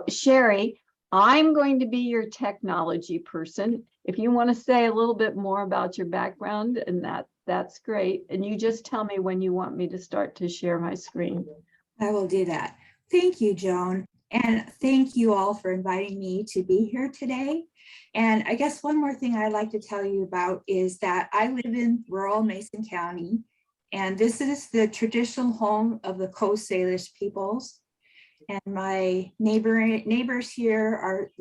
Sherri, I'm going to be your technology person. If you want to say a little bit more about your background, and that's great. And you just tell me when you want me to start to share my screen. I will do that. Thank you, Joan. And thank you all for inviting me to be here today. And I guess one more thing I'd like to tell you about is that I live in rural Mason County, and this is the traditional home of the Coast Salish peoples. And my neighbors here are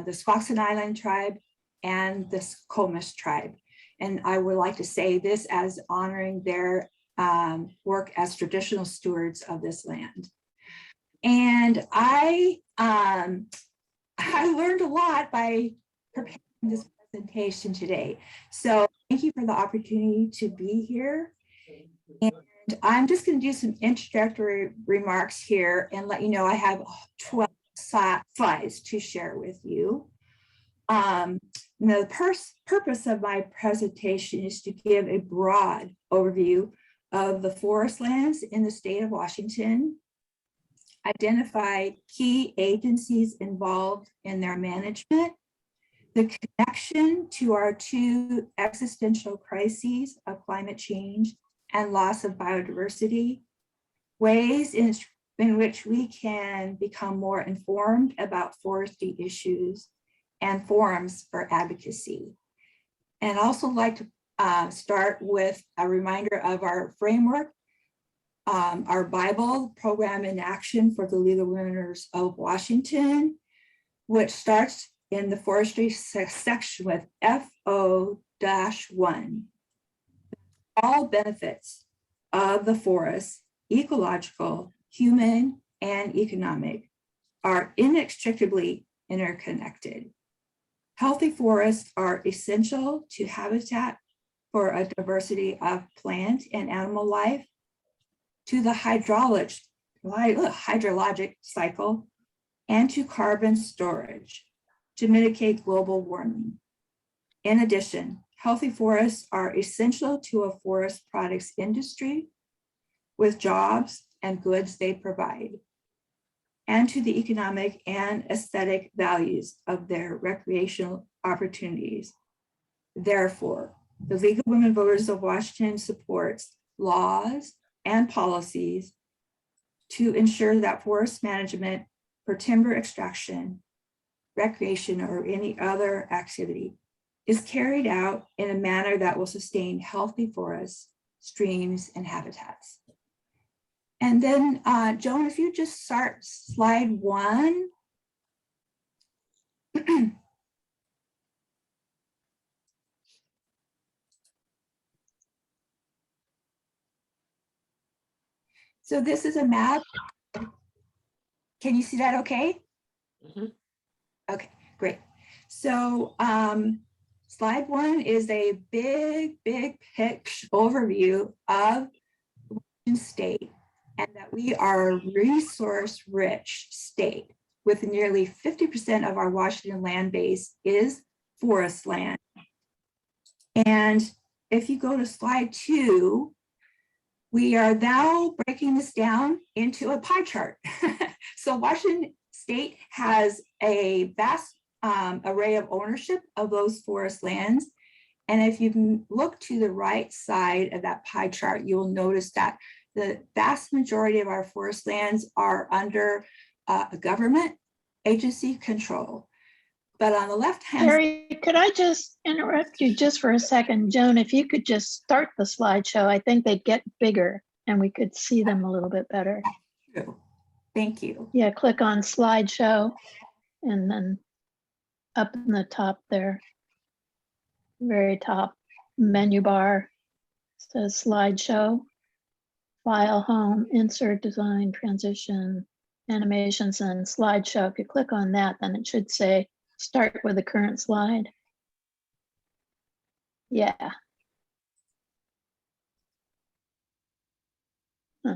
the Squaxin Island tribe and the Comish tribe. And I would like to say this as honoring their work as traditional stewards of this land. And I learned a lot by preparing this presentation today. So thank you for the opportunity to be here. And I'm just going to do some introductory remarks here and let you know I have 12 slides to share with you. The purpose of my presentation is to give a broad overview of the forest lands in the state of Washington, identify key agencies involved in their management, the connection to our two existential crises of climate change and loss of biodiversity, ways in which we can become more informed about forestry issues, and forums for advocacy. And I'd also like to start with a reminder of our framework, our Bible, Program in Action for the Legal Runners of Washington, which starts in the forestry section with FO-1. All benefits of the forest, ecological, human, and economic, are inextricably interconnected. Healthy forests are essential to habitat for a diversity of plant and animal life, to the hydrologic cycle, and to carbon storage to mitigate global warming. In addition, healthy forests are essential to a forest products industry with jobs and goods they provide, and to the economic and aesthetic values of their recreational opportunities. Therefore, the League of Women Voters of Washington supports laws and policies to ensure that forest management for timber extraction, recreation, or any other activity is carried out in a manner that will sustain healthy forests, streams, and habitats. And then, Joan, if you just start slide 1. So this is a map. Can you see that okay? Mm-hmm. Okay, great. So slide 1 is a big picture overview of Washington State, and that we are a resource-rich state with nearly 50% of our Washington land base is forest land. And if you go to slide 2, we are now breaking this down into a pie chart. So Washington State has a vast array of ownership of those forest lands. And if you look to the right side of that pie chart, you'll notice that the vast majority of our forest lands are under a government agency control. But on the left hand, Sherri, could I just interrupt you just for a second? Joan, if you could just start the slideshow, I think they'd get bigger and we could see them a little bit better. True. Thank you. Yeah, click on slideshow and then up in the top there, very top menu bar says slideshow, file, home, insert, design, transition, animations, and slideshow. If you click on that, then it should say start with the current slide. Yeah. Huh.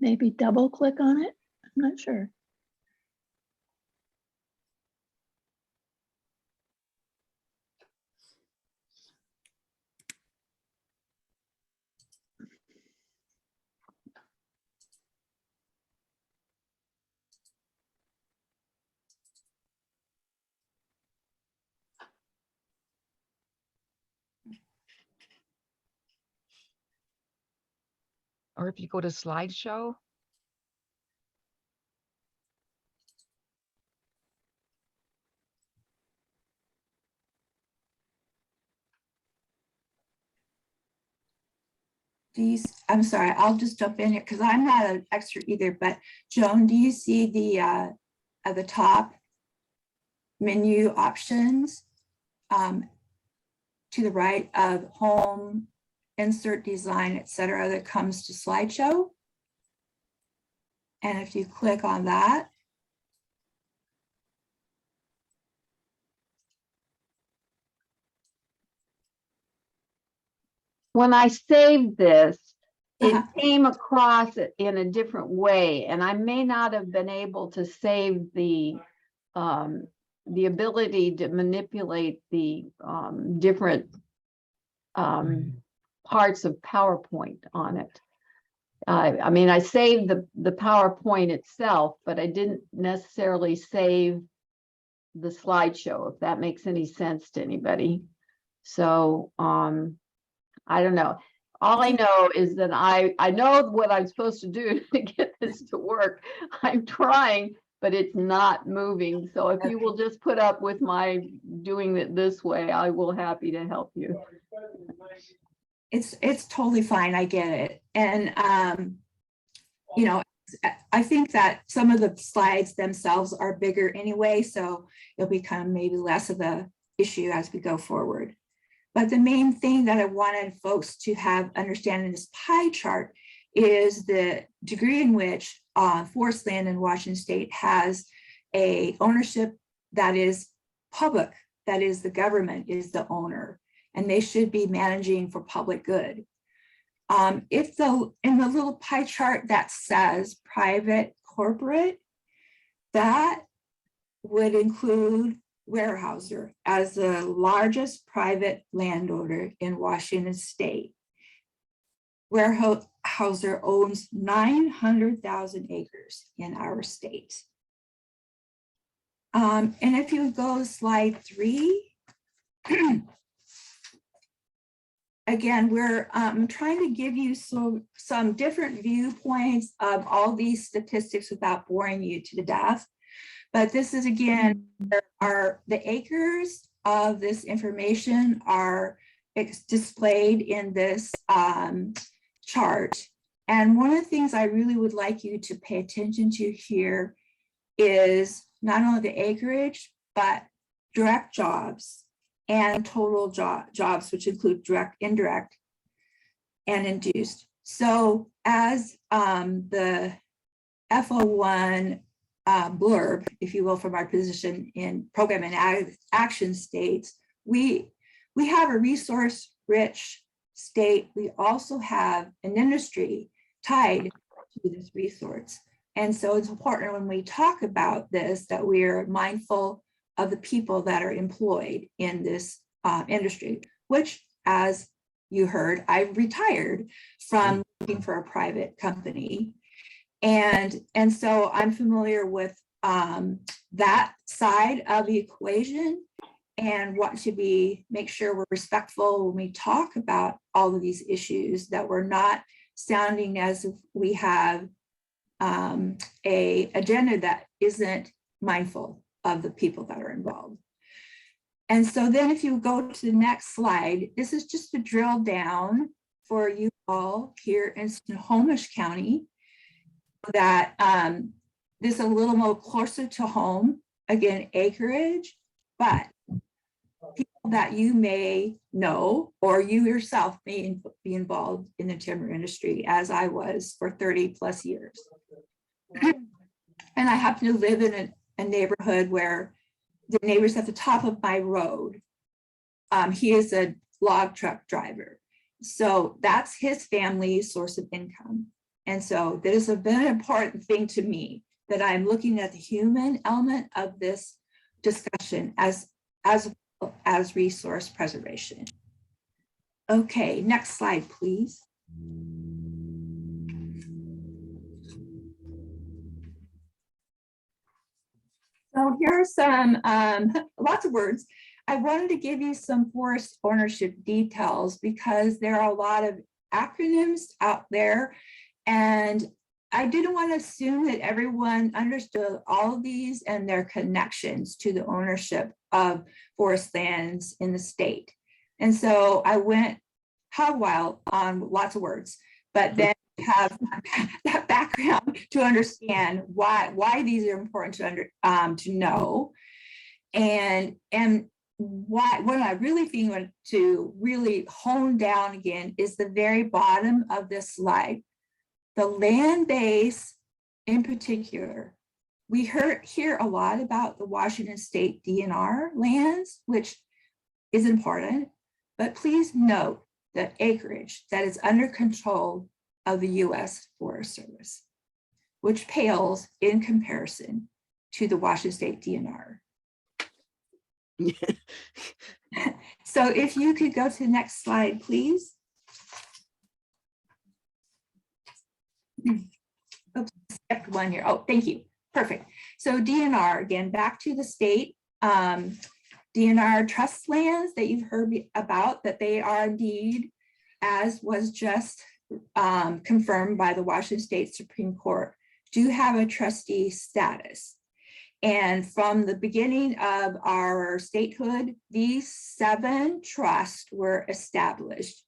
Maybe double click on it. I'm not sure. or if you go to slideshow. I'm sorry, I'll just jump in here because I'm not an expert either, but Joan, do you see the at the top menu options to the right of home, insert design, etc., that comes to slideshow? And if you click on that, when I saved this, it Uh-huh. came across it in a different way, and I may not have been able to save the ability to manipulate the different parts of PowerPoint on it. I mean, I saved the PowerPoint itself, but I didn't necessarily save the slideshow, if that makes any sense to anybody. So I don't know. All I know is that I know what I'm supposed to do to get this to work. I'm trying, but it's not moving. So if you will just put up with my doing it this way, I will happy to help you. It's totally fine. I get it. And you know, I think that some of the slides themselves are bigger anyway, so it'll become maybe less of a issue as we go forward. But the main thing that I wanted folks to have understand in this pie chart is the degree in which forest land in Washington State has a ownership that is public, that is the government is the owner, and they should be managing for public good. If in the little pie chart that says private corporate, that would include Weyerhaeuser as the largest private landowner in Washington State. Weyerhaeuser owns 900,000 acres in our state. And if you go to slide 3, again, we're trying to give you some different viewpoints of all these statistics without boring you to death. But this is, again, the acres of this information are displayed in this chart. And one of the things I really would like you to pay attention to here is not only the acreage, but direct jobs and total jobs, which include direct, indirect, and induced. So as the FO1 blurb, if you will, from our position in program and action states, we have a resource-rich state. We also have an industry tied to this resource. And so it's important when we talk about this that we're mindful of the people that are employed in this industry, which, as you heard, I retired from working for a private company. And so I'm familiar with that side of the equation and want to make sure we're respectful when we talk about all of these issues, that we're not sounding as if we have a agenda that isn't mindful of the people that are involved. And so then if you go to the next slide, this is just a drill down for you all here in Snohomish County, that this is a little more closer to home, again, acreage, but people that you may know, or you yourself may be involved in the timber industry, as I was for 30 plus years. And I happen to live in a neighborhood where the neighbor's at the top of my road. He is a log truck driver. So that's his family's source of income. And so that is a very important thing to me, that I'm looking at the human element of this discussion as resource preservation. Okay, next slide, please. So here are some, lots of words. I wanted to give you some forest ownership details because there are a lot of acronyms out there, And I didn't want to assume that everyone understood all of these and their connections to the ownership of forest lands in the state. And so I went hog wild on lots of words, but then have that background to understand why these are important to know. And what I really think to really hone down again is the very bottom of this slide. The land base in particular, we hear a lot about the Washington State DNR lands, which is important, but please note the acreage that is under control of the US Forest Service, which pales in comparison to the Washington State DNR. So if you could go to the next slide, please. Oops, skipped one here. Oh, thank you. Perfect. So DNR, again, back to the state. DNR trust lands that you've heard about, that they are indeed, as was just confirmed by the Washington State Supreme Court, do have a trustee status. And from the beginning of our statehood, these 7 trusts were established.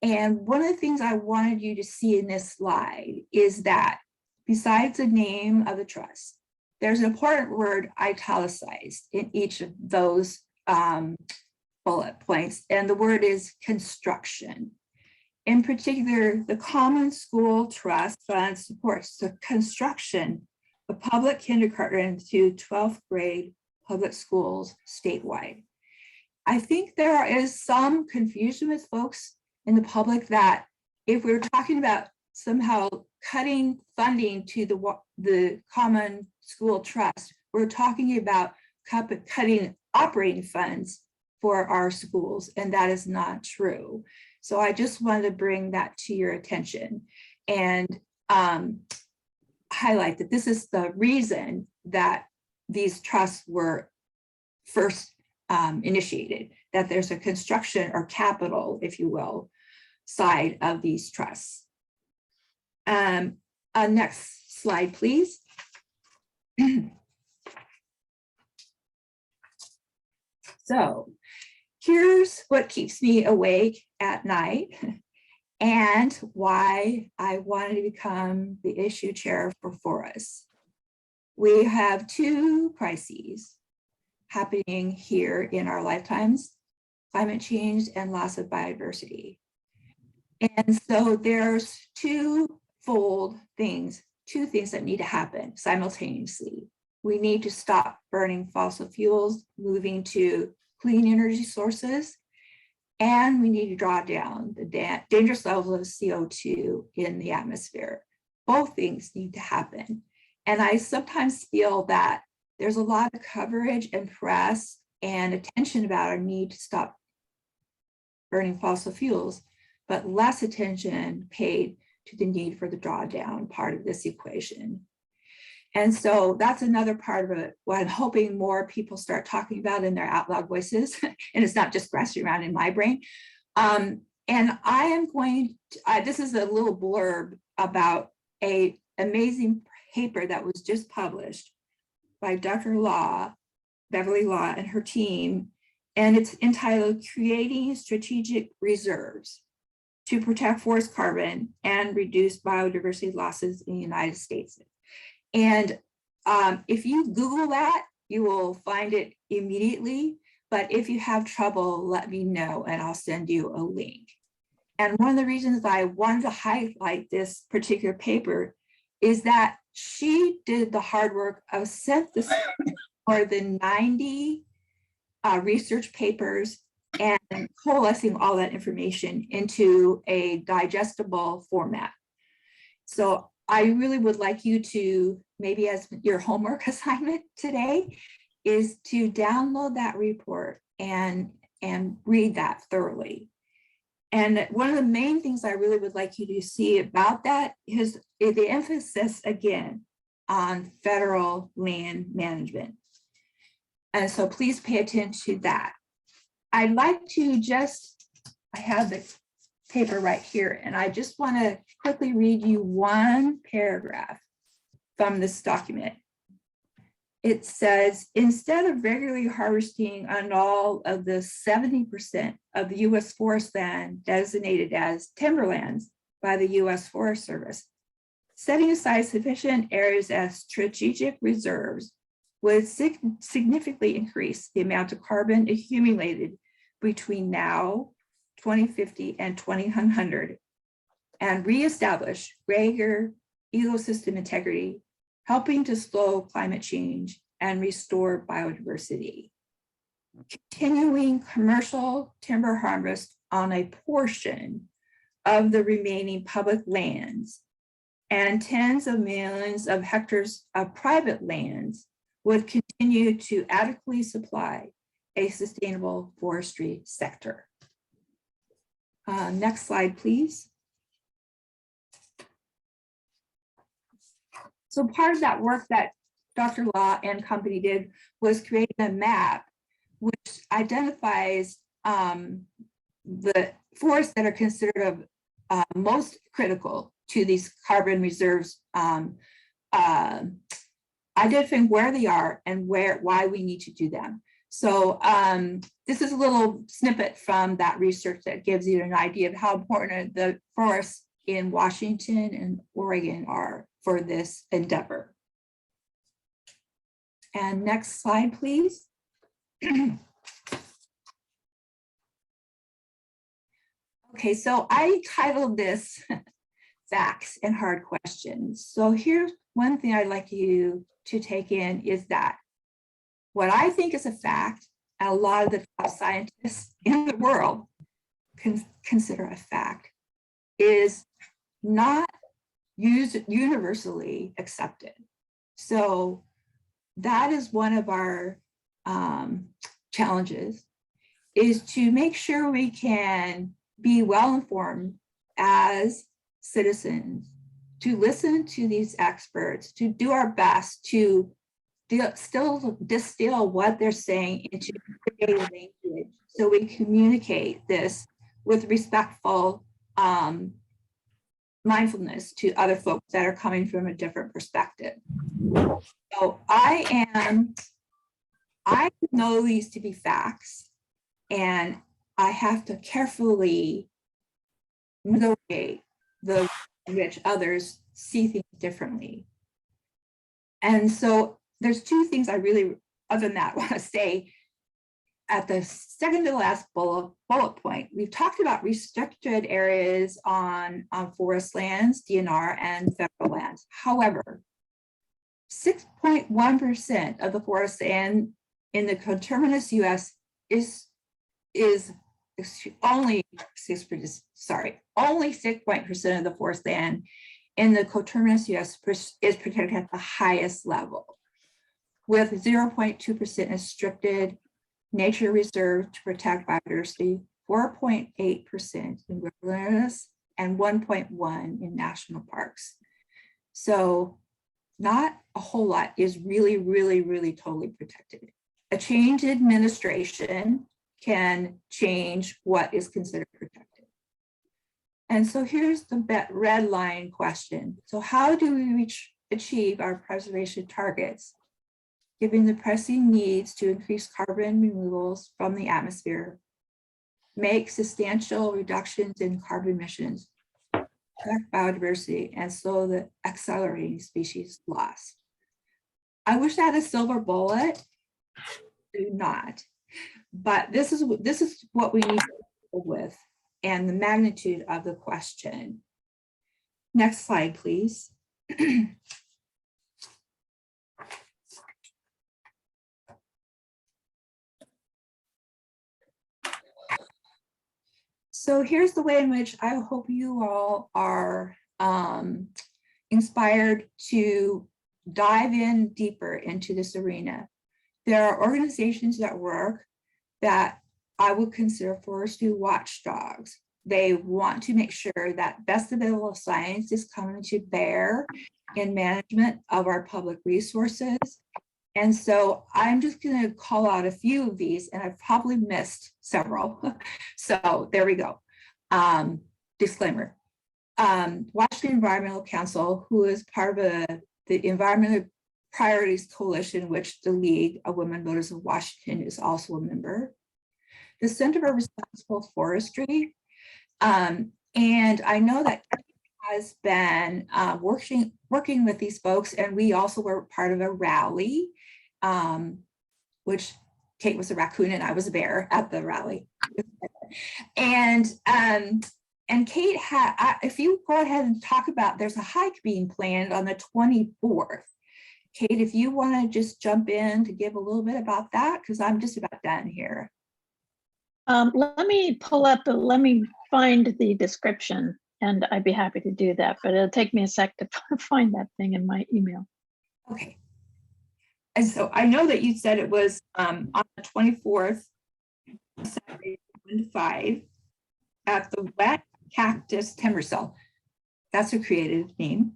And one of the things I wanted you to see in this slide is that besides the name of the trust, there's an important word italicized in each of those bullet points, and the word is construction. In particular, the Common School Trust Fund supports the construction of public kindergarten to 12th grade public schools statewide. I think there is some confusion with folks in the public that if we're talking about somehow cutting funding to the Common School Trust, we're talking about cutting operating funds for our schools, and that is not true. So I just wanted to bring that to your attention and highlight that this is the reason that these trusts were first initiated, that there's a construction or capital, if you will, side of these trusts. Next slide, please. So here's what keeps me awake at night and why I wanted to become the issue chair for forests. We have 2 crises happening here in our lifetimes: climate change and loss of biodiversity. And so there's 2 things that need to happen simultaneously. We need to stop burning fossil fuels, moving to clean energy sources, and we need to draw down the dangerous levels of CO2 in the atmosphere. Both things need to happen. And I sometimes feel that there's a lot of coverage and press and attention about our need to stop burning fossil fuels, but less attention paid to the need for the drawdown part of this equation. And so that's another part of it, what I'm hoping more people start talking about in their out loud voices, and it's not just scratching around in my brain. And I am going to, this is a little blurb about an amazing paper that was just published by Dr. Beverly Law and her team, and it's entitled Creating Strategic Reserves to Protect Forest Carbon and Reduce Biodiversity Losses in the United States. And if you Google that, you will find it immediately. But if you have trouble, let me know and I'll send you a link. And one of the reasons I wanted to highlight this particular paper is that she did the hard work of synthesizing more than 90 research papers and coalescing all that information into a digestible format. So I really would like you to, maybe as your homework assignment today, is to download that report and read that thoroughly. And one of the main things I really would like you to see about that is the emphasis again on federal land management. And so please pay attention to that. I'd like to just, I have the paper right here, and I just want to quickly read you one paragraph from this document. It says, instead of regularly harvesting on all of the 70% of the U.S. forest land designated as timberlands by the U.S. Forest Service, setting aside sufficient areas as strategic reserves would significantly increase the amount of carbon accumulated between now, 2050, and 2100, and reestablish greater ecosystem integrity, helping to slow climate change and restore biodiversity. Continuing commercial timber harvest on a portion of the remaining public lands and tens of millions of hectares of private lands would continue to adequately supply a sustainable forestry sector. Next slide, please. So part of that work that Dr. Law and company did was create a map which identifies the forests that are considered of most critical to these carbon reserves, identifying where they are and why we need to do them. So this is a little snippet from that research that gives you an idea of how important the forests in Washington and Oregon are for this endeavor. And next slide, please. Okay, so I titled this Facts and Hard Questions. So here's one thing I'd like you to take in is that what I think is a fact, and a lot of the top scientists in the world consider a fact, is not universally accepted. So that is one of our challenges, is to make sure we can be well informed as citizens, to listen to these experts, to do our best to still distill what they're saying into everyday language, so we communicate this with respectful mindfulness to other folks that are coming from a different perspective. So I know these to be facts, and I have to carefully negotiate the way in which others see things differently. And so there's two things I really, other than that, want to say. At the second to last bullet point, we've talked about restricted areas on forest lands, DNR, and federal lands. However, 6.1% of the forest land in the coterminous US is only 6% of the forest land in the coterminous US is protected at the highest level, with 0.2% restricted nature reserve to protect biodiversity, 4.8% in wilderness, and 1.1% in national parks. So not a whole lot is really, really, really totally protected. A change in administration can change what is considered protected. And so here's the red line question. So how do we achieve our preservation targets, given the pressing needs to increase carbon removals from the atmosphere, make substantial reductions in carbon emissions, protect biodiversity, and slow the accelerating species loss? I wish I had a silver bullet. Do not. But this is what we need to deal with, and the magnitude of the question. Next slide, please. So here's the way in which I hope you all are inspired to dive in deeper into this arena. There are organizations that work that I would consider forestry watchdogs. They want to make sure that best available science is coming to bear in management of our public resources. And so I'm just going to call out a few of these, and I've probably missed several. So there we go. disclaimer. Washington Environmental Council, who is part of the Environmental Priorities Coalition, which the League of Women Voters of Washington is also a member. The Center for Responsible Forestry. And I know that has been working with these folks, and we also were part of a rally, which Kate was a raccoon and I was a bear at the rally. And Kate if you go ahead and talk about, there's a hike being planned on the 24th. Kate, if you want to just jump in to give a little bit about that, because I'm just about done here. Let me let me find the description, and I'd be happy to do that, but it'll take me a sec to find that thing in my email. Okay. And so I know that you said it was on the 24th, Saturday, 1 to 5, at the Wet Cactus Timber Cell. That's a creative name.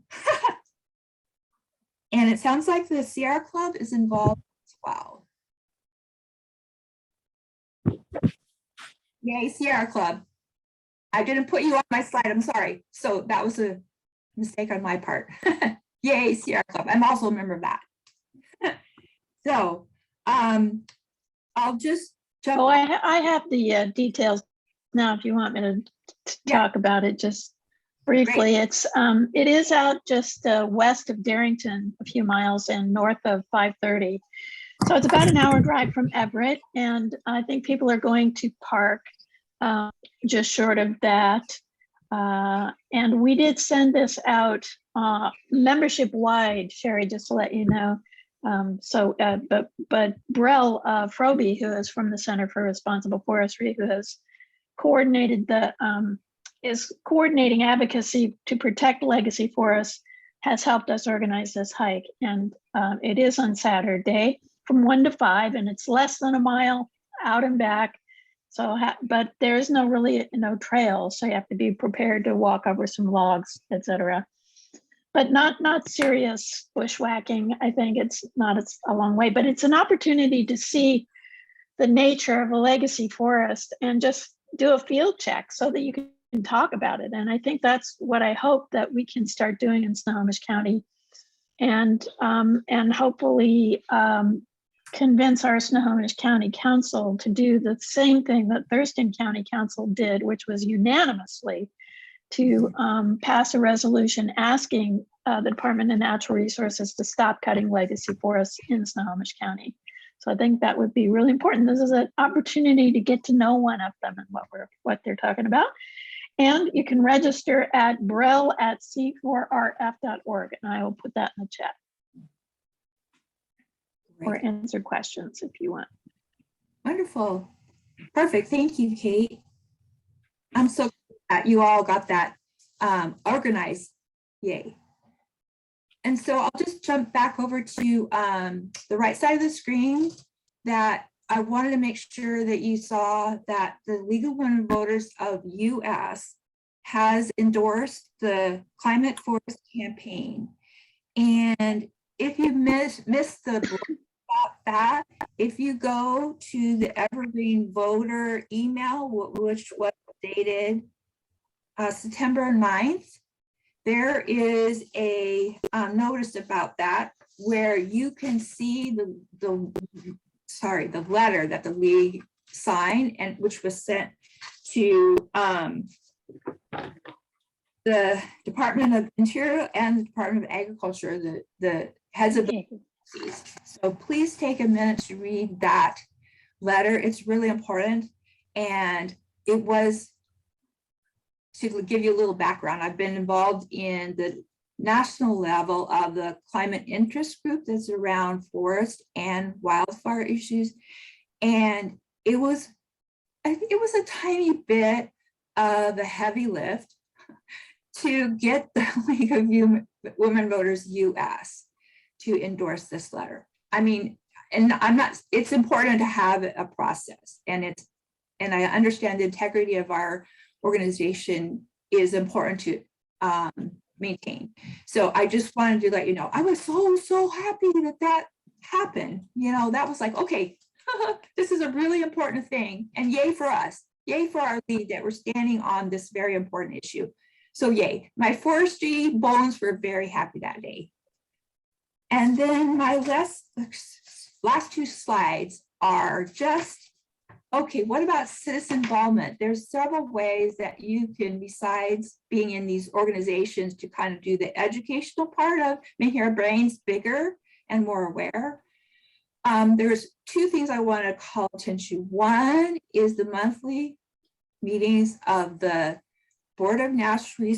And it sounds like the Sierra Club is involved as well. Yay, Sierra Club. I didn't put you on my slide, I'm sorry. So that was a mistake on my part. Yay, Sierra Club. I'm also a member of that. So I'll just jump. Oh, I have the details now if you want me to talk about it just briefly. Great. It is out just west of Darrington, a few miles, and north of 530. So it's about an hour drive from Everett, and I think people are going to park just short of that. And we did send this out membership wide, Sherri, just to let you know. But Brell Froby, who is from the Center for Responsible Forestry, who has coordinated is coordinating advocacy to protect legacy forests, has helped us organize this hike. And it is on Saturday from 1 to 5, and it's less than a mile out and back. So, but there is no trail, so you have to be prepared to walk over some logs, etc. But not serious bushwhacking. I think it's a long way, but it's an opportunity to see the nature of a legacy forest and just do a field check so that you can talk about it. And I think that's what I hope that we can start doing in Snohomish County, and hopefully convince our Snohomish County Council to do the same thing that Thurston County Council did, which was unanimously to pass a resolution asking the Department of Natural Resources to stop cutting legacy forests in Snohomish County. So I think that would be really important. This is an opportunity to get to know one of them and what they're talking about. And you can register at brell@c4rf.org, and I will put that in the chat. Or answer questions if you want. Wonderful. Perfect. Thank you, Kate. I'm so glad that you all got that organized. Yay. And so I'll just jump back over to the right side of the screen. That I wanted to make sure that you saw that the League of Women Voters of US has endorsed the Climate Forest Campaign. And if you missed the about that, if you go to the Evergreen Voter email, which was dated September 9th, there is a notice about that where you can see the letter that the League signed, and which was sent to the Department of Interior and the Department of Agriculture, the heads of the agencies. So please take a minute to read that letter. It's really important. And it was, to give you a little background, I've been involved in the national level of the climate interest group that's around forest and wildfire issues. And I think it was a tiny bit of a heavy lift to get the League of Women Voters US to endorse this letter. I mean, and it's important to have a process, and I understand the integrity of our organization is important to maintain. So I just wanted to let you know, I was so happy that happened. You know, that was like, okay, this is a really important thing, and yay for us. Yay for our lead that we're standing on this very important issue. So yay, my forestry bones were very happy that day. And then my last two slides are just, okay, what about citizen involvement? There's several ways that you can, besides being in these organizations, to kind of do the educational part of making our brains bigger and more aware. There's two things I want to call attention to. One is the monthly meetings of the Board of Natural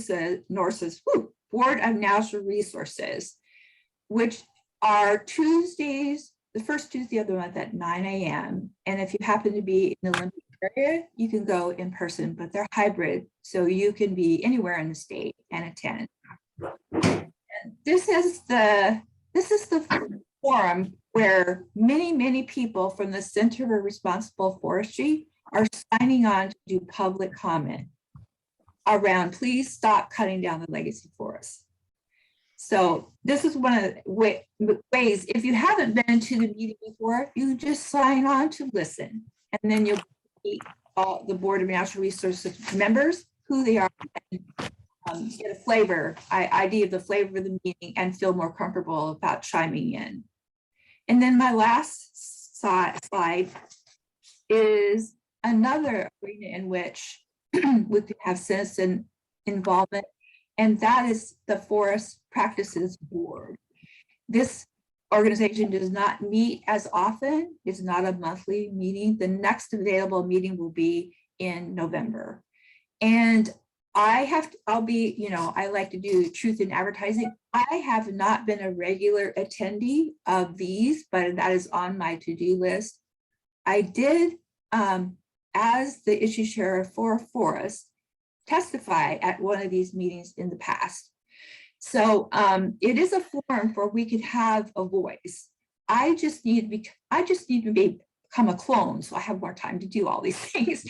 Resources, which are Tuesdays, the first Tuesday of the month at 9 a.m. And if you happen to be in the Olympic area, you can go in person, but they're hybrid. So you can be anywhere in the state and attend. And this is the forum where many people from the Center for Responsible Forestry are signing on to do public comment around, please stop cutting down the legacy forests. So this is one of the ways, if you haven't been to the meeting before, you just sign on to listen, and then you'll meet all the Board of Natural Resources members, who they are, and get a flavor, idea of the flavor of the meeting, and feel more comfortable about chiming in. And then my last slide is another arena in which we could have citizen involvement, and that is the Forest Practices Board. This organization does not meet as often. It's not a monthly meeting. The next available meeting will be in November. And I'll be, you know, I like to do truth in advertising. I have not been a regular attendee of these, but that is on my to-do list. I did, as the issue sheriff for Forest, testify at one of these meetings in the past. So it is a forum where we could have a voice. I just need to become a clone, so I have more time to do all these things.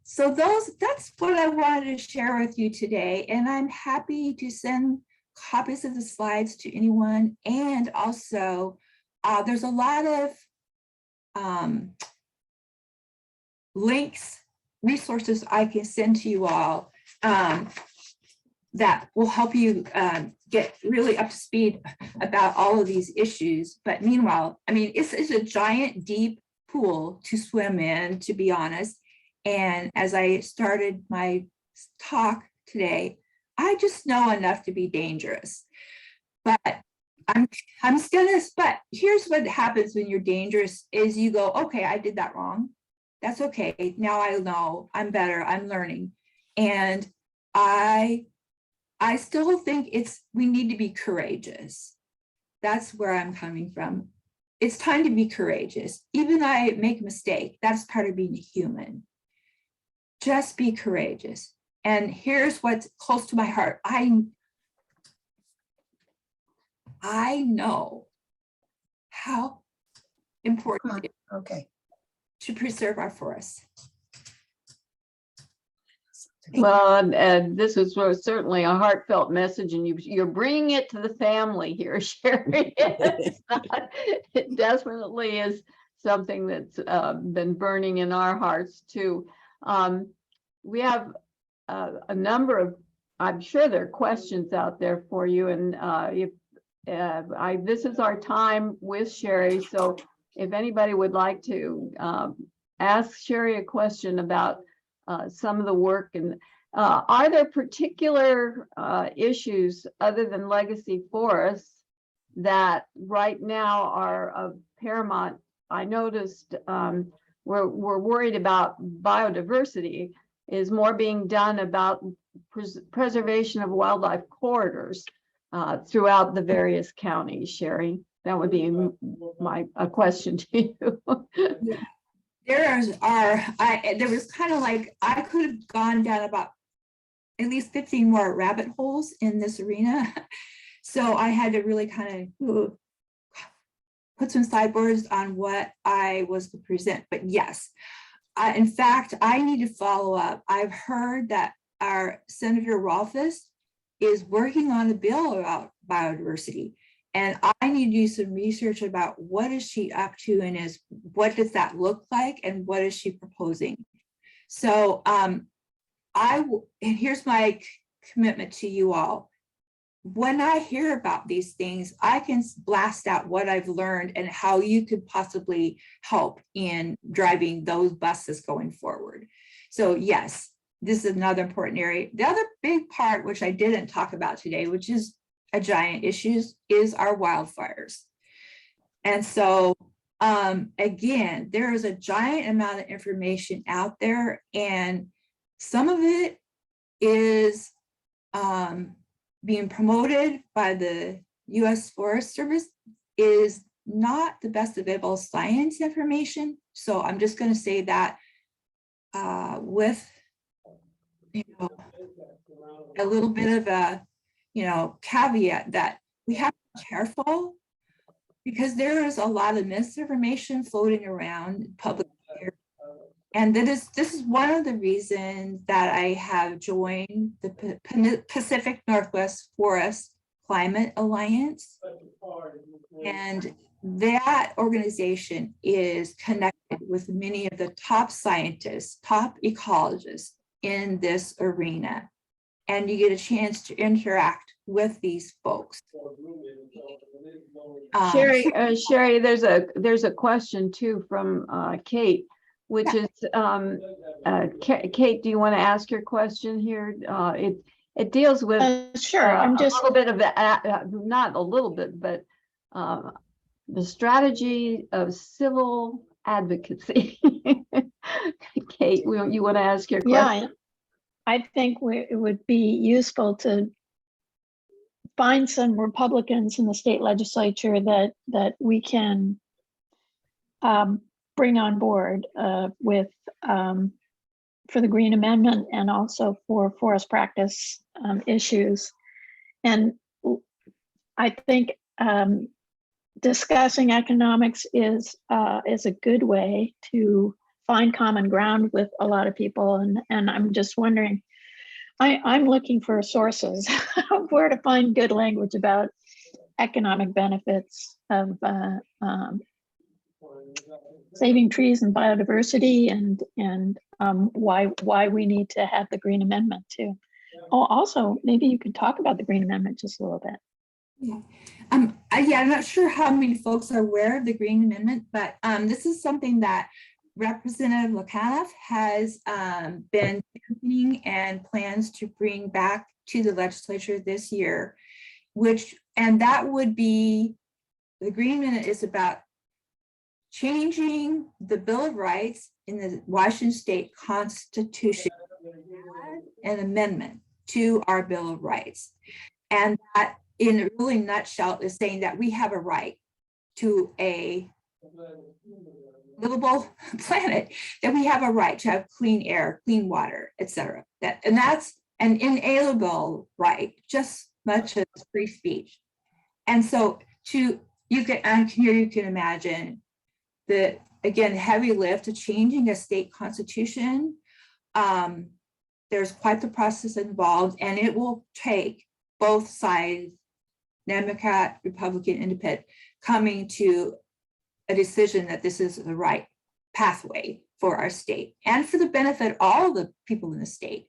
So that's what I wanted to share with you today, and I'm happy to send copies of the slides to anyone. And also, there's a lot of links, resources I can send to you all that will help you get really up to speed about all of these issues. But meanwhile, I mean, it's a giant, deep pool to swim in, to be honest. And as I started my talk today, I just know enough to be dangerous. But I'm still this, but here's what happens when you're dangerous is you go, okay, I did that wrong. That's okay. Now I know, I'm better, I'm learning. And I still think we need to be courageous. That's where I'm coming from. It's time to be courageous. Even though I make a mistake, that's part of being a human. Just be courageous. And here's what's close to my heart. I know how important it is to preserve our forests. Well, and this is certainly a heartfelt message, and you're bringing it to the family here, Sherri. It definitely is something that's been burning in our hearts too. We have a number of, I'm sure there are questions out there for you, and this is our time with Sherri. So if anybody would like to ask Sherri a question about some of the work, and are there particular issues other than legacy forests that right now are of paramount? I noticed we're worried about biodiversity. Is more being done about preservation of wildlife corridors throughout the various counties, Sherri? That would be a question to you. There was kind of like, I could have gone down about at least 15 more rabbit holes in this arena. So I had to really kind of put some sideboards on what I was to present. But yes, in fact, I need to follow up. I've heard that our Senator Rolfes is working on a bill about biodiversity. And I need to do some research about what is she up to and what does that look like and what is she proposing? So and here's my commitment to you all. When I hear about these things, I can blast out what I've learned and how you could possibly help in driving those buses going forward. So yes, this is another important area. The other big part, which I didn't talk about today, which is a giant issue, is our wildfires. And so again, there is a giant amount of information out there, and some of it is being promoted by the U.S. Forest Service, is not the best available science information. So I'm just going to say that with a little bit of a caveat that we have to be careful, because there is a lot of misinformation floating around public here. And this is one of the reasons that I have joined the Pacific Northwest Forest Climate Alliance. And that organization is connected with many of the top scientists, top ecologists in this arena. And you get a chance to interact with these folks. Sherri, there's a question too from Kate, which is Kate, do you want to ask your question here? It deals with sure. I'm just a little bit of the not a little bit, but the strategy of civil advocacy. Kate, you want to ask your question? Yeah, I think it would be useful to find some Republicans in the state legislature that we can bring on board with for the Green Amendment and also for forest practice issues. And I think discussing economics is a good way to find common ground with a lot of people. And I'm just wondering, I'm looking for sources of where to find good language about economic benefits of saving trees and biodiversity, and why we need to have the Green Amendment too. Oh, also, maybe you could talk about the Green Amendment just a little bit. Yeah. I'm not sure how many folks are aware of the Green Amendment, but this is something that Representative Lakhanov has been championing and plans to bring back to the legislature this year, and that would be, the Green Amendment is about changing the Bill of Rights in the Washington State Constitution, an amendment to our Bill of Rights. And that, in a really nutshell, is saying that we have a right to a livable planet, that we have a right to have clean air, clean water, etc. And that's an inalienable right, just much as free speech. And so you can imagine the, again, heavy lift of changing a state constitution. There's quite the process involved, and it will take both sides, Democrat, Republican, Independent, coming to a decision that this is the right pathway for our state and for the benefit of all the people in the state.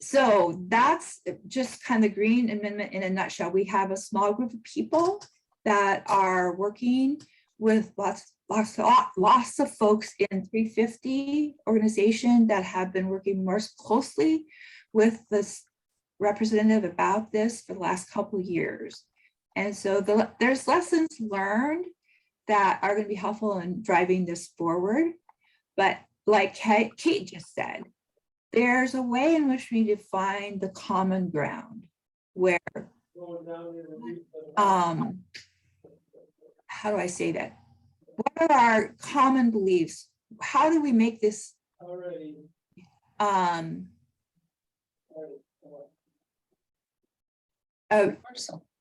So that's just kind of the Green Amendment in a nutshell. We have a small group of people that are working with lots of folks in 350 organization that have been working more closely with this representative about this for the last couple of years. And so there's lessons learned that are going to be helpful in driving this forward. But like Kate just said, there's a way in which we define the common ground where, how do I say that? What are our common beliefs? How do we make this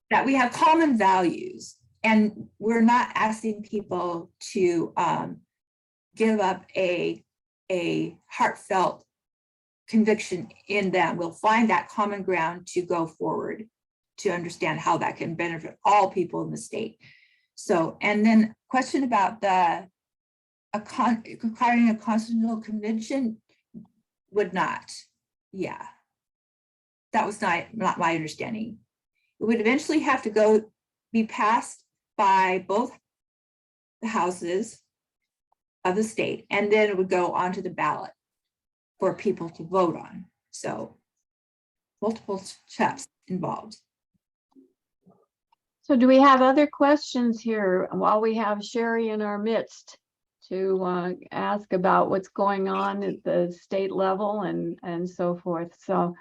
that we have common values, and we're not asking people to give up a heartfelt conviction in them. We'll find that common ground to go forward. to understand how that can benefit all people in the state. So, and then question about requiring a constitutional convention would not. Yeah, that was not my understanding. It would eventually have to be passed by both the houses of the state, and then it would go onto the ballot for people to vote on. So multiple steps involved. So do we have other questions here while we have Sherri in our midst to ask about what's going on at the state level and so forth? So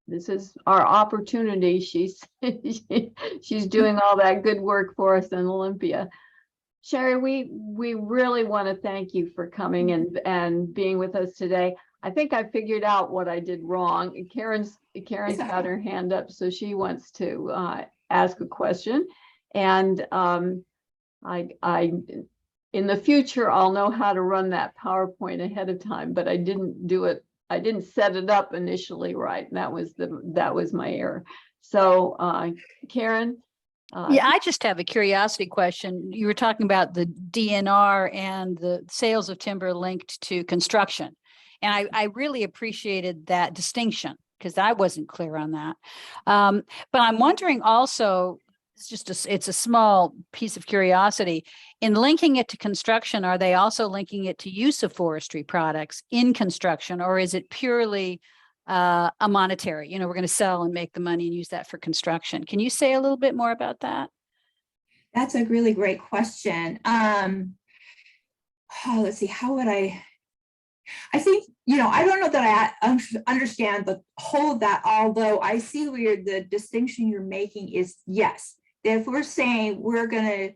this is our opportunity. She's she's doing all that good work for us in Olympia. Sherri, we really want to thank you for coming and being with us today. I think I figured out what I did wrong. Karen's got her hand up, so she wants to ask a question. And I in the future, I'll know how to run that PowerPoint ahead of time, but I didn't do it. I didn't set it up initially right. That was my error. So Karen. Yeah, I just have a curiosity question. You were talking about the DNR and the sales of timber linked to construction. And I really appreciated that distinction because I wasn't clear on that. But I'm wondering also, it's a small piece of curiosity. In linking it to construction, are they also linking it to use of forestry products in construction, or is it purely a monetary, we're going to sell and make the money and use that for construction? Can you say a little bit more about that? That's a really great question. Let's see, how would I think, I don't know that I understand the whole of that, although I see where the distinction you're making is, yes, if we're saying we're going to,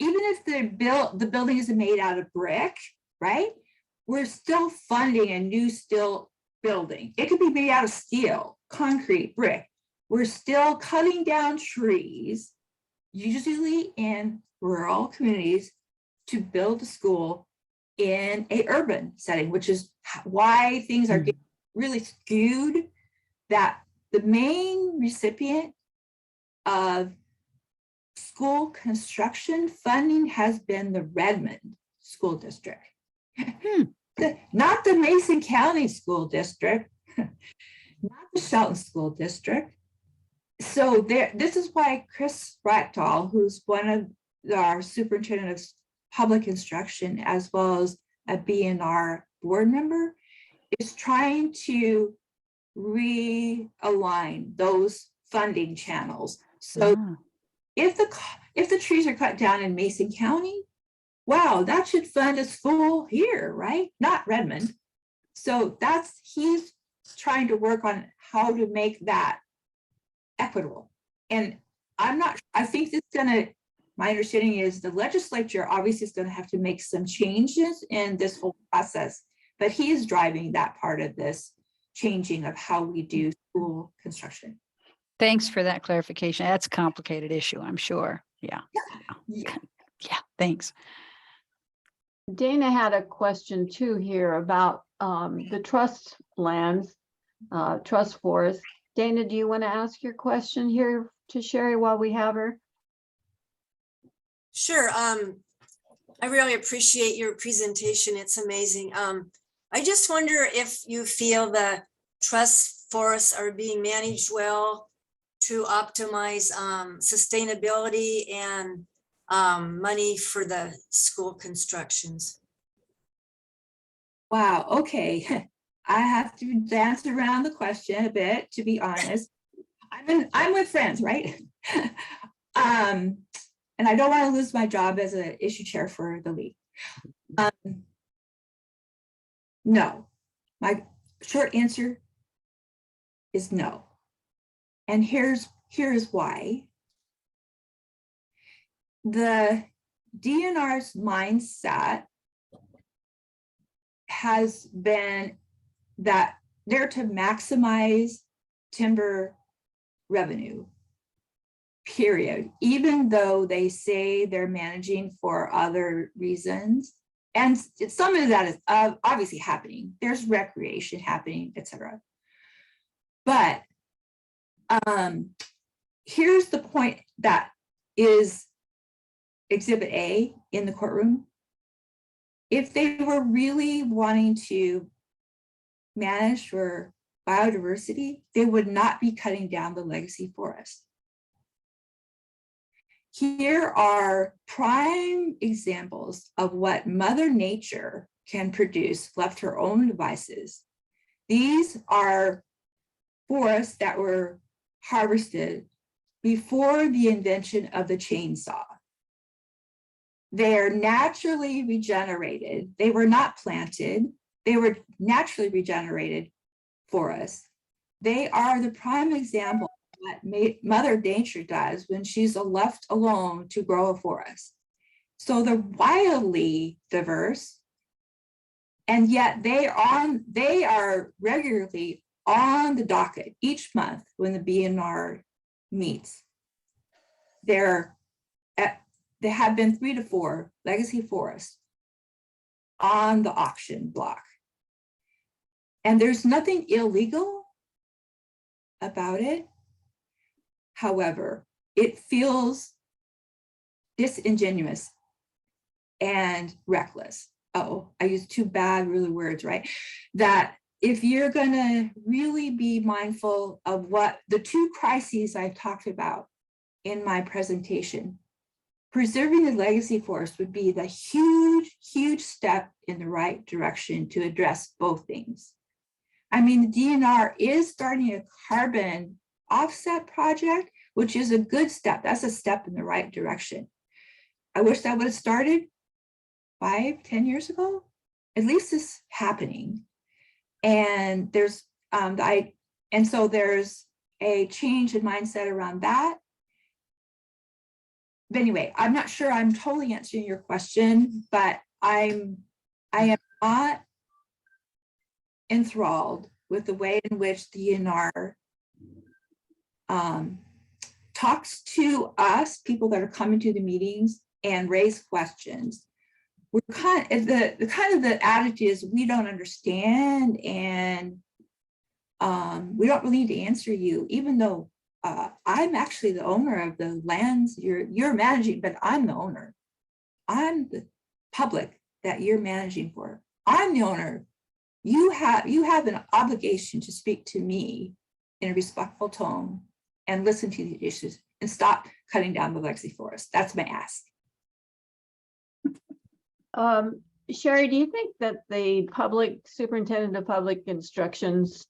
even if the building is made out of brick, right? We're still funding a new steel building. It could be made out of steel, concrete, brick. We're still cutting down trees, usually in rural communities, to build a school in an urban setting, which is why things are getting really skewed, that the main recipient of school construction funding has been the Redmond School District. Not the Mason County School District, not the Shelton School District. So this is why Chris Rachtal, who's one of our superintendent of public instruction, as well as a BNR board member, is trying to realign those funding channels. So if the trees are cut down in Mason County, wow, that should fund a school here, right? Not Redmond. So he's trying to work on how to make that equitable. And I think my understanding is the legislature obviously is going to have to make some changes in this whole process, but he is driving that part of this changing of how we do school construction. Thanks for that clarification. That's a complicated issue, I'm sure. Yeah, thanks. Dana had a question too here about the trust lands, trust forests. Dana, do you want to ask your question here to Sherri while we have her? Sure. I really appreciate your presentation. It's amazing. I just wonder if you feel the trust forests are being managed well to optimize sustainability and money for the school constructions. Wow, okay. I have to dance around the question a bit, to be honest. I'm with friends, right? And I don't want to lose my job as an issue chair for the league. No, my short answer is no. And here is why. The DNR's mindset has been that they're to maximize timber revenue, period, even though they say they're managing for other reasons. And some of that is obviously happening. There's recreation happening, etc. But Here's the point that is Exhibit A in the courtroom. If they were really wanting to manage for biodiversity, they would not be cutting down the legacy forest. Here are prime examples of what Mother Nature can produce left to her own devices. These are forests that were harvested before the invention of the chainsaw. They are naturally regenerated. They were not planted. They were naturally regenerated forests. They are the prime example of what Mother Nature does when she's left alone to grow a forest. So they're wildly diverse, and yet they are regularly on the docket each month when the BNR meets. There have been 3 to 4 legacy forests on the auction block. And there's nothing illegal about it. However, it feels disingenuous and reckless. Oh, I used 2 bad really words, right? That if you're gonna really be mindful of what the 2 crises I've talked about in my presentation, preserving the legacy forest would be the huge, huge step in the right direction to address both things. I mean, the DNR is starting a carbon offset project, which is a good step. That's a step in the right direction. I wish that would have started 5-10 years ago. At least it's happening. And there's so there's a change in mindset around that. But anyway, I'm not sure I'm totally answering your question, but I am not enthralled with the way in which the DNR talks to us, people that are coming to the meetings, and raise questions. We're the attitude is we don't understand, and we don't really need to answer you, even though I'm actually the owner of the lands you're managing, but I'm the owner. I'm the public that you're managing for. I'm the owner. You have an obligation to speak to me in a respectful tone and listen to the issues and stop cutting down the legacy forest. That's my ask. Sherri, do you think that the superintendent of public instructions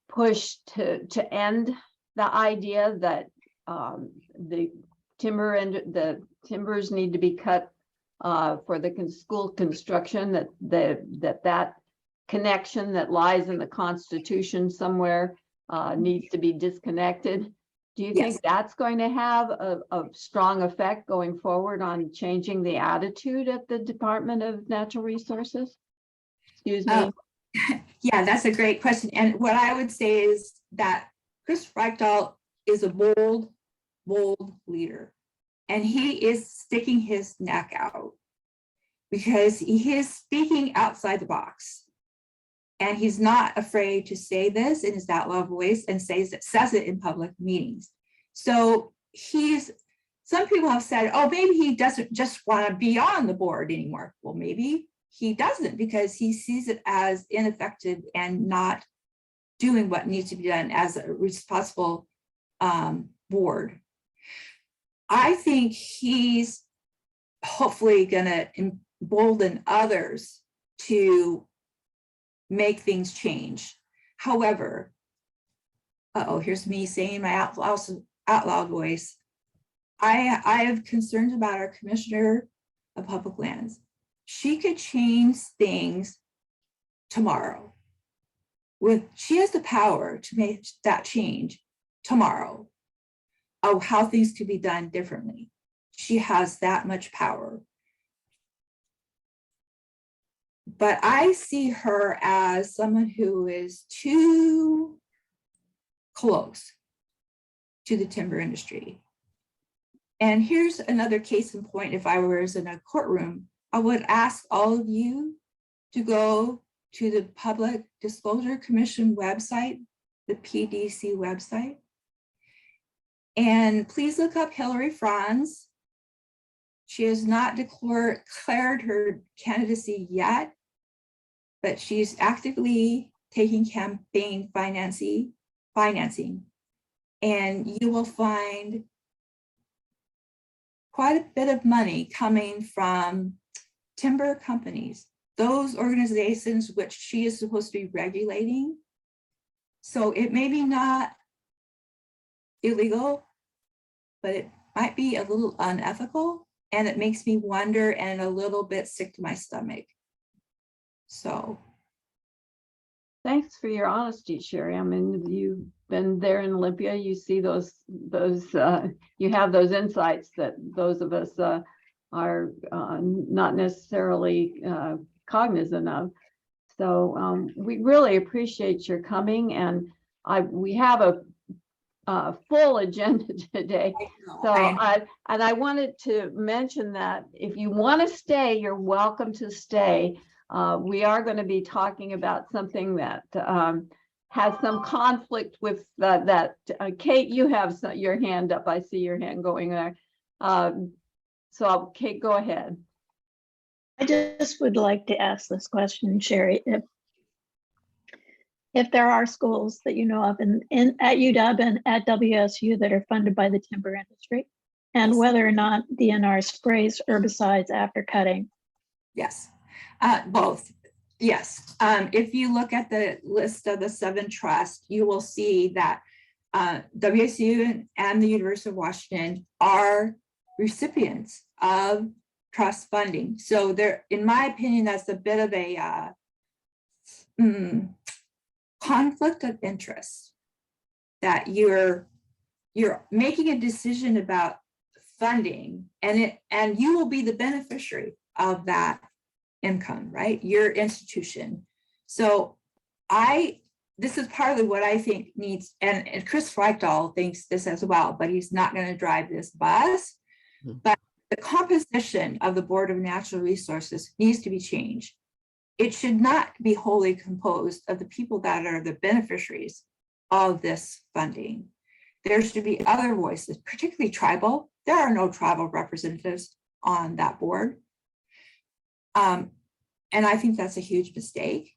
push to end the idea that the timbers need to be cut for the school construction, that connection that lies in the Constitution somewhere needs to be disconnected? Do you think that's going to have a strong effect going forward on changing the attitude at the Department of Natural Resources? Excuse me. Yeah, that's a great question. And what I would say is that Chris Reichdahl is a bold leader. And he is sticking his neck out because he is speaking outside the box. And he's not afraid to say this in his that loud voice and says it in public meetings. So some people have said, oh, maybe he doesn't just want to be on the board anymore. Well, maybe he doesn't, because he sees it as ineffective and not doing what needs to be done as a responsible board. I think he's hopefully going to embolden others to make things change. However, here's me saying my out loud voice. I have concerns about our Commissioner of Public Lands. She could change things tomorrow. She has the power to make that change tomorrow of how things could be done differently. She has that much power. But I see her as someone who is too close to the timber industry. And here's another case in point. If I was in a courtroom, I would ask all of you to go to the Public Disclosure Commission website the PDC website. And please look up Hillary Franz. She has not declared her candidacy yet, but she's actively taking campaign financing, and you will find quite a bit of money coming from timber companies, those organizations which she is supposed to be regulating. So it may be not illegal, but it might be a little unethical, and it makes me wonder and a little bit sick to my stomach. So. Thanks for your honesty, Sherri. I mean, you've been there in Olympia. You see those you have those insights that those of us are not necessarily cognizant of. So we really appreciate your coming, and we have a full agenda today. So I wanted to mention that if you want to stay, you're welcome to stay. We are going to be talking about something that has some conflict with that. Kate, you have your hand up. I see your hand going there. So Kate, go ahead. I just would like to ask this question, Sherri. If there are schools that you know of at UW and at WSU that are funded by the timber industry, and whether or not DNR sprays herbicides after cutting. Yes, both. Yes. If you look at the list of the 7 trusts, you will see that WSU and the University of Washington are recipients of trust funding. So there, in my opinion, that's a bit of a conflict of interest, that you're making a decision about funding, and you will be the beneficiary of that income, right? Your institution. So this is partly what I think needs, and Chris Reichdahl thinks this as well, but he's not going to drive this bus. But the composition of the Board of Natural Resources needs to be changed. It should not be wholly composed of the people that are the beneficiaries of this funding. There should be other voices, particularly tribal. There are no tribal representatives on that board. And I think that's a huge mistake.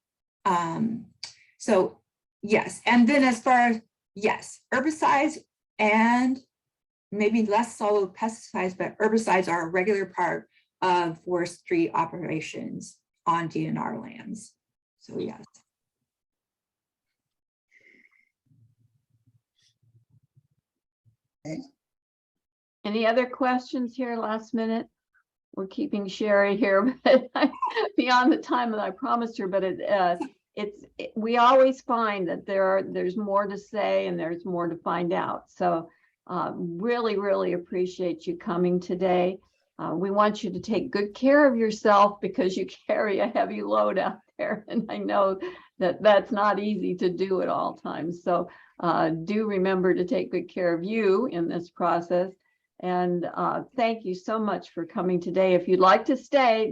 So yes, and then as far as, yes, herbicides and maybe less so pesticides, but herbicides are a regular part of forestry operations on DNR lands. So yes. Any other questions here last minute? We're keeping Sherri here, but beyond the time that I promised her, but we always find that there's more to say and there's more to find out. So really, really appreciate you coming today. We want you to take good care of yourself because you carry a heavy load out there. And I know that that's not easy to do at all times. So do remember to take good care of you in this process. And thank you so much for coming today. If you'd like to stay,